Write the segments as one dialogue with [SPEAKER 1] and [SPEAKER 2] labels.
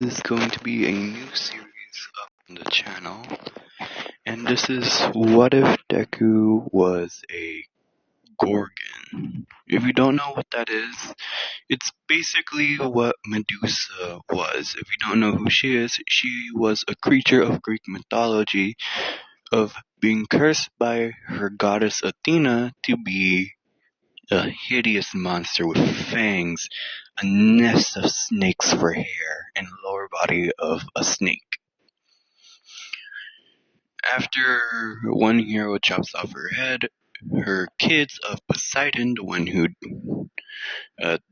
[SPEAKER 1] This is going to be a new series on the channel, and this is What If Deku Was a Gorgon? If you don't know what that is, it's basically what Medusa was. If you don't know who she is, she was a creature of Greek mythology of being cursed by her goddess Athena to be a hideous monster with fangs, a nest of snakes for hair, and lower body of a snake. After one hero chops off her head, her kids of Poseidon, the one who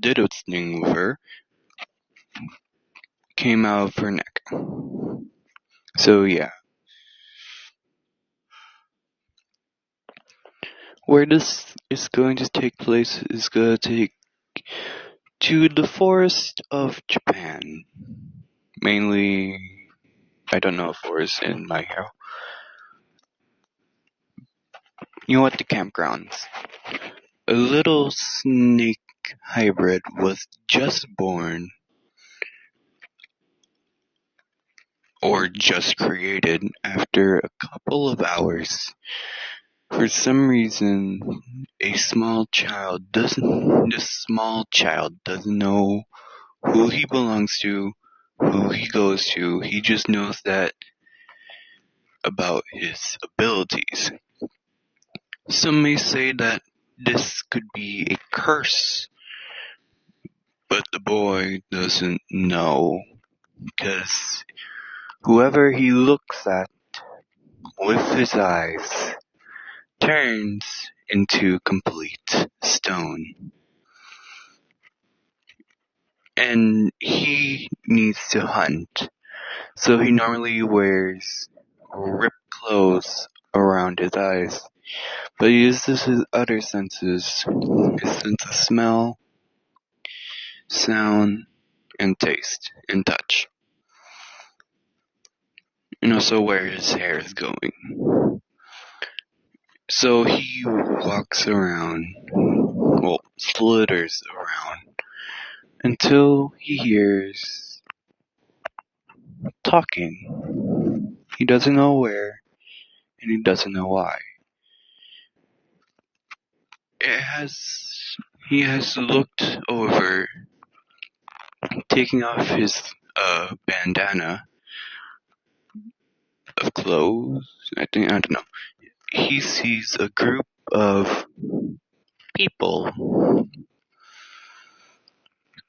[SPEAKER 1] did its thing with her, came out of her neck. So yeah. Where this is going to take place is going to take to the forest of Japan. Mainly, I don't know a forest in my hero. You know what, the campgrounds. A little snake hybrid was just born, or just created, after a couple of hours. For some reason, this small child doesn't know who he belongs to, who he goes to. He just knows that about his abilities. Some may say that this could be a curse, but the boy doesn't know, because whoever he looks at with his eyes turns into complete stone. And he needs to hunt, so he normally wears ripped clothes around his eyes, but he uses his other senses, his sense of smell, sound, and taste, and touch, and also where his hair is going. So he walks around, slithers around, until he hears talking. He doesn't know where, and he doesn't know why. He has looked over, taking off his bandana of clothes. I don't know. He sees a group of people,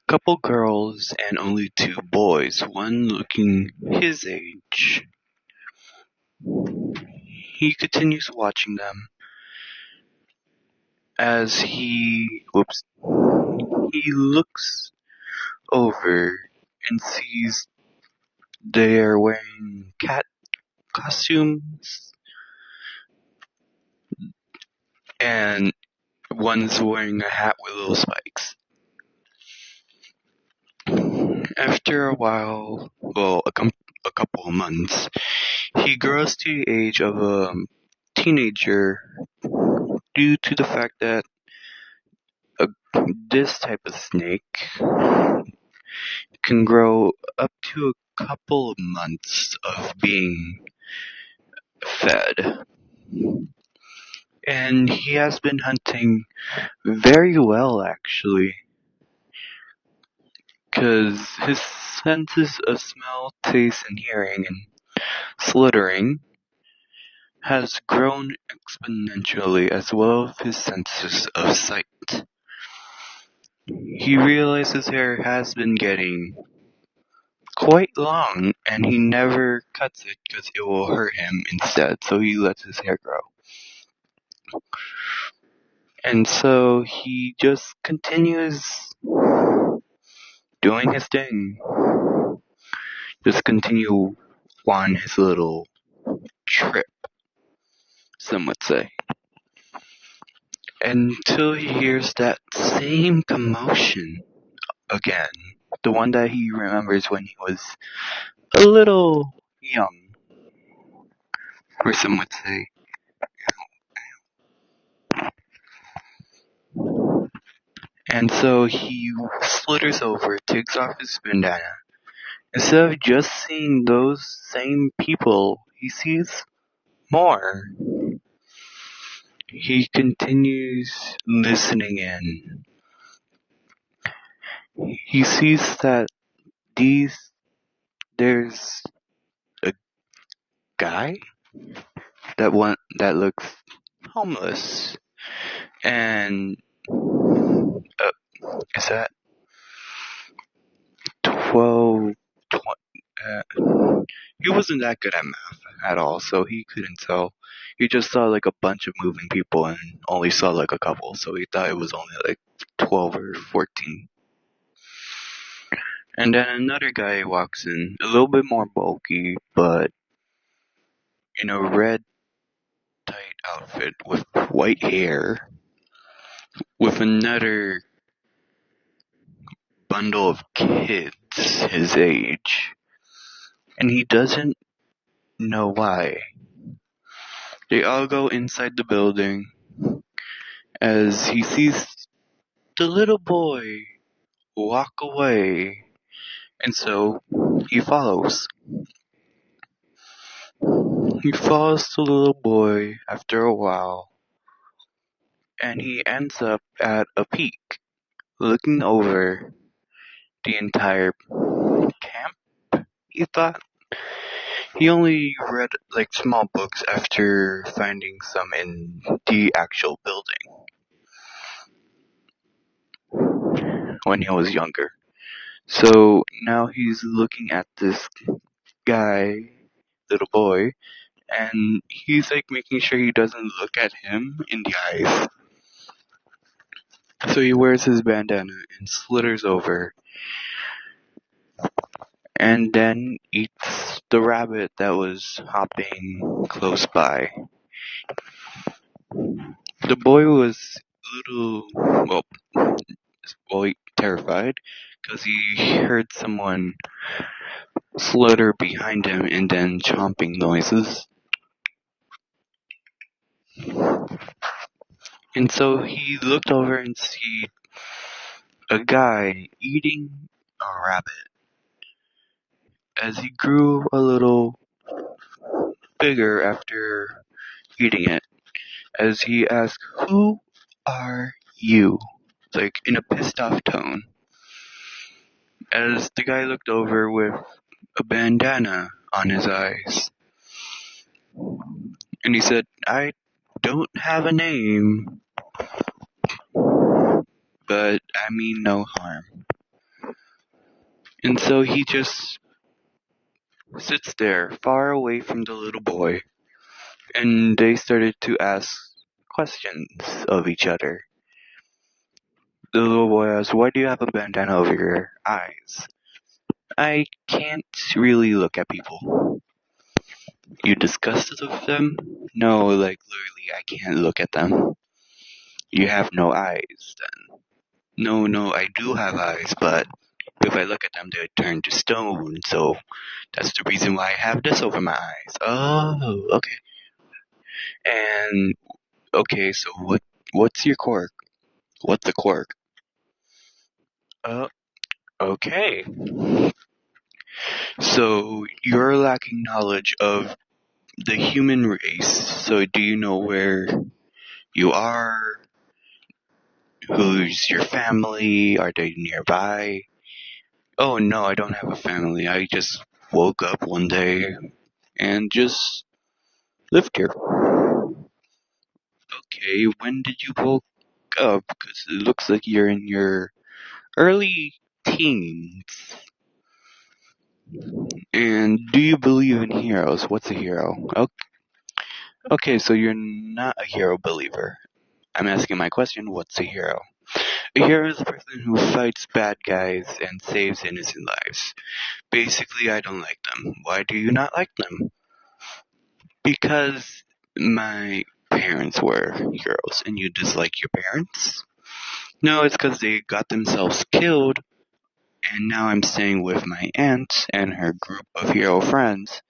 [SPEAKER 1] couple girls and only two boys, one looking his age. He continues watching them as he looks over and sees they are wearing cat costumes, and one's wearing a hat with little spikes. After a while, a couple of months, he grows to the age of a teenager due to the fact that this type of snake can grow up to a couple of months of being fed. And he has been hunting very well, actually, because his senses of smell, taste, and hearing, and slithering has grown exponentially, as well as his senses of sight. He realizes his hair has been getting quite long, and he never cuts it because it will hurt him instead, so he lets his hair grow. And so he just continues doing his thing. Just continue on his little trip, some would say. Until he hears that same commotion again. The one that he remembers when he was a little young, or some would say. And so he slithers over, takes off his bandana, Instead of just seeing those same people, he sees more. He continues listening in. He sees that these there's a guy that looks homeless, and is that 12? He wasn't that good at math at all, so he couldn't tell. He just saw like a bunch of moving people and only saw like a couple, so he thought it was only like 12 or 14. And then another guy walks in, a little bit more bulky, but in a red tight outfit with white hair, with another bundle of kids his age. And he doesn't know why. They all go inside the building as he sees the little boy walk away, and so he follows. He follows the little boy after a while, and he ends up at a peak, looking over the entire camp. He thought he only read like small books after finding some in the actual building when he was younger. So now he's looking at this guy, little boy, and he's like making sure he doesn't look at him in the eyes. So he wears his bandana and slithers over, and then eats the rabbit that was hopping close by. The boy was a little, terrified because he heard someone slither behind him and then chomping noises. And so he looked over and see a guy eating a rabbit. As he grew a little bigger after eating it, as he asked, "Who are you?" Like in a pissed off tone. As the guy looked over with a bandana on his eyes. And he said, "I don't have a name, but I mean no harm." And so he just sits there, far away from the little boy, and they started to ask questions of each other. The little boy asked, "Why do you have a bandana over your eyes?" "I can't really look at people." "You disgusted of them?" "No, like literally, I can't look at them." "You have no eyes, then?" "No, no, I do have eyes, but if I look at them, they turn to stone, so that's the reason why I have this over my eyes." "Oh, okay." And okay, so what's your quirk? What's the quirk? Uh, okay. So you're lacking knowledge of the human race. So do you know where you are? Who's your family? Are they nearby? "Oh no, I don't have a family. I just woke up one day and just lived here." "Okay, when did you woke up? Because it looks like you're in your early teens. And do you believe in heroes? What's a hero?" Okay, so you're not a hero believer. I'm asking my question, what's a hero? "A hero is a person who fights bad guys and saves innocent lives. Basically, I don't like them." "Why do you not like them?" "Because my parents were heroes." "And you dislike your parents?" "No, it's because they got themselves killed, and now I'm staying with my aunt and her group of hero friends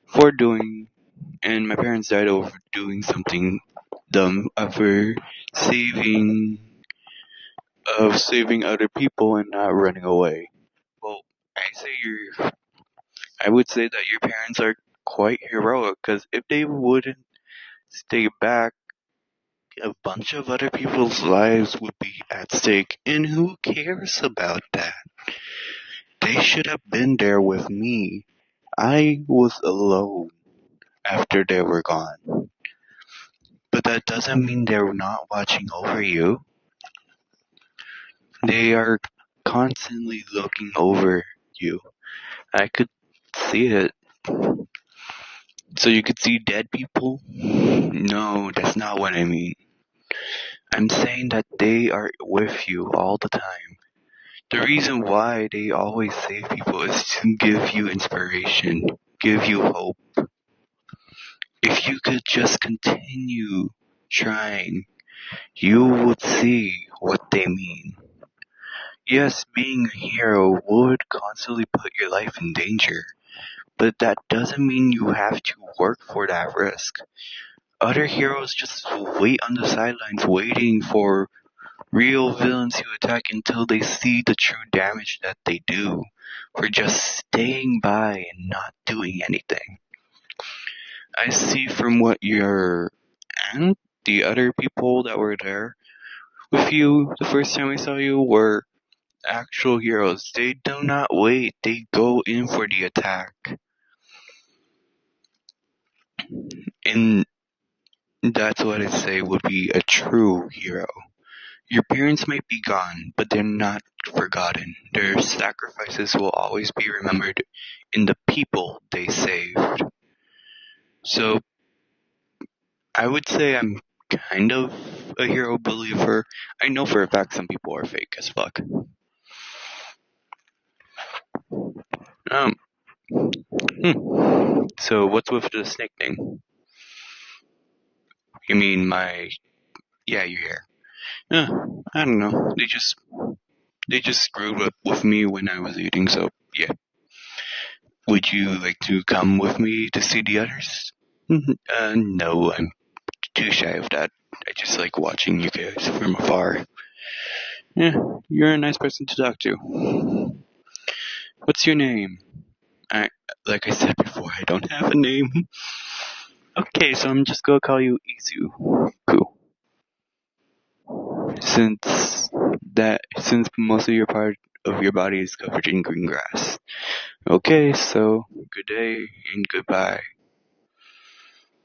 [SPEAKER 1] for doing, and my parents died over doing something dumb over saving, of saving other people and not running away." "Well, I I would say that your parents are quite heroic, because if they wouldn't stay back, a bunch of other people's lives would be at stake, and who cares about that? They should have been there with me. I was alone after they were gone. But that doesn't mean they're not watching over you. They are constantly looking over you. I could see it. So you could see dead people? No, that's not what I mean. I'm saying that they are with you all the time. The reason why they always save people is to give you inspiration, give you hope. If you could just continue trying, you would see what they mean. Yes, being a hero would constantly put your life in danger, but that doesn't mean you have to work for that risk. Other heroes just wait on the sidelines waiting for real villains to attack until they see the true damage that they do for just staying by and not doing anything. I see from what your aunt, the other people that were there with you the first time I saw you, were actual heroes. They do not wait, they go in for the attack. And that's what I say would be a true hero. Your parents might be gone, but they're not forgotten. Their sacrifices will always be remembered in the people they saved. So I would say I'm kind of a hero believer. I know for a fact some people are fake as fuck. Um, So what's with the snake thing? You mean yeah, your hair. I don't know. They just screwed up with me when I was eating, so yeah. Would you like to come with me to see the others? No, I'm too shy of that. I just like watching you guys from afar. Yeah, you're a nice person to talk to. What's your name? I, like I said before, I don't have a name. Okay, so I'm just gonna call you Izu. Cool. Since most of your part of your body is covered in green grass. Okay, so good day and goodbye.